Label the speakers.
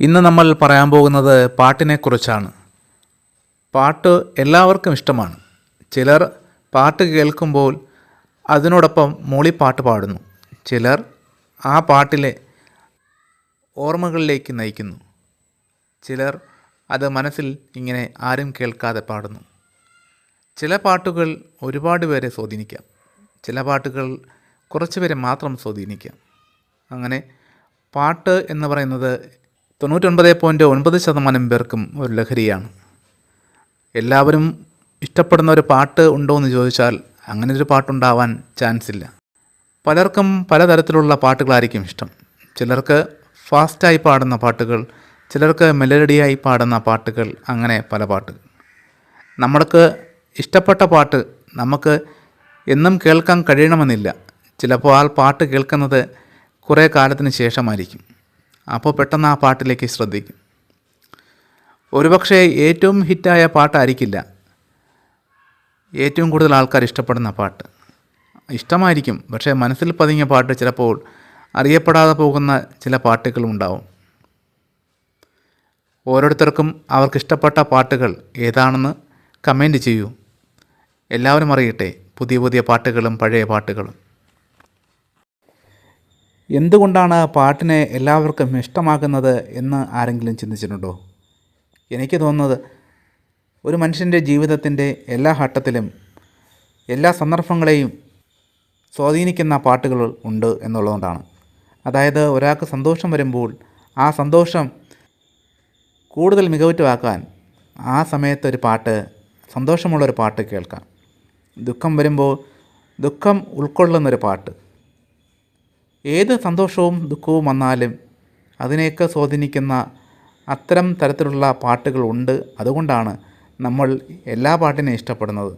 Speaker 1: ഇന്ന് നമ്മൾ പറയാൻ പോകുന്നത് പാട്ടിനെക്കുറിച്ചാണ്. പാട്ട് എല്ലാവർക്കും ഇഷ്ടമാണ്. ചിലർ പാട്ട് കേൾക്കുമ്പോൾ അതിനോടൊപ്പം മൂളിപ്പാട്ട് പാടുന്നു. ചിലർ ആ പാട്ടിലെ ഓർമ്മകളിലേക്ക് നയിക്കുന്നു. ചിലർ അത് മനസ്സിൽ ഇങ്ങനെ ആരും കേൾക്കാതെ പാടുന്നു. ചില പാട്ടുകൾ ഒരുപാട് പേരെ സ്വാധീനിക്കാം. ചില പാട്ടുകൾ കുറച്ച് പേരെ മാത്രം സ്വാധീനിക്കാം. അങ്ങനെ പാട്ട് എന്ന് പറയുന്നത് 99.9% പേർക്കും ഒരു ലഹരിയാണ്. എല്ലാവരും ഇഷ്ടപ്പെടുന്ന ഒരു പാട്ട് ഉണ്ടോ എന്ന് ചോദിച്ചാൽ അങ്ങനെ ഒരു പാട്ടുണ്ടാവാൻ ചാൻസ് ഇല്ല. പലർക്കും പലതരത്തിലുള്ള പാട്ടുകളായിരിക്കും ഇഷ്ടം. ചിലർക്ക് ഫാസ്റ്റായി പാടുന്ന പാട്ടുകൾ, ചിലർക്ക് മെലഡിയായി പാടുന്ന പാട്ടുകൾ, അങ്ങനെ പല പാട്ടുകൾ. നമ്മൾക്ക് ഇഷ്ടപ്പെട്ട പാട്ട് നമുക്ക് എന്നും കേൾക്കാൻ കഴിയണമെന്നില്ല. ചിലപ്പോൾ ആ പാട്ട് കേൾക്കുന്നത് കുറേ കാലത്തിന് ശേഷമായിരിക്കും. അപ്പോൾ പെട്ടെന്ന് ആ പാട്ടിലേക്ക് ശ്രദ്ധിക്കും. ഒരുപക്ഷെ ഏറ്റവും ഹിറ്റായ പാട്ടായിരിക്കില്ല ഏറ്റവും കൂടുതൽ ആൾക്കാർ ഇഷ്ടപ്പെടുന്ന പാട്ട്. ഇഷ്ടമായിരിക്കും, പക്ഷേ മനസ്സിൽ പതിഞ്ഞ പാട്ട് ചിലപ്പോൾ അറിയപ്പെടാതെ പോകുന്ന ചില പാട്ടുകളും ഉണ്ടാവും. ഓരോരുത്തർക്കും അവർക്കിഷ്ടപ്പെട്ട പാട്ടുകൾ ഏതാണെന്ന് കമൻറ്റ് ചെയ്യൂ. എല്ലാവരും അറിയട്ടെ പുതിയ പുതിയ പാട്ടുകളും പഴയ പാട്ടുകളും. എന്തുകൊണ്ടാണ് പാട്ടിനെ എല്ലാവർക്കും ഇഷ്ടമാകുന്നത് എന്ന് ആരെങ്കിലും ചിന്തിച്ചിട്ടുണ്ടോ? എനിക്ക് തോന്നുന്നത് ഒരു മനുഷ്യൻ്റെ ജീവിതത്തിൻ്റെ എല്ലാ ഘട്ടത്തിലും എല്ലാ സന്ദർഭങ്ങളെയും സ്വാധീനിക്കുന്ന പാട്ടുകൾ ഉണ്ട് എന്നുള്ളതുകൊണ്ടാണ്. അതായത് ഒരാൾക്ക് സന്തോഷം വരുമ്പോൾ ആ സന്തോഷം കൂടുതൽ മികവുറ്റതാക്കാൻ ആ സമയത്തൊരു പാട്ട്, സന്തോഷമുള്ളൊരു പാട്ട് കേൾക്കാം. ദുഃഖം വരുമ്പോൾ ദുഃഖം ഉൾക്കൊള്ളുന്നൊരു പാട്ട്. ഏത് സന്തോഷവും ദുഃഖവും വന്നാലും അതിനെയൊക്കെ സ്വാധീനിക്കുന്ന അത്തരം തരത്തിലുള്ള പാട്ടുകളുണ്ട്. അതുകൊണ്ടാണ് നമ്മൾ എല്ലാ പാട്ടിനെയും ഇഷ്ടപ്പെടുന്നത്.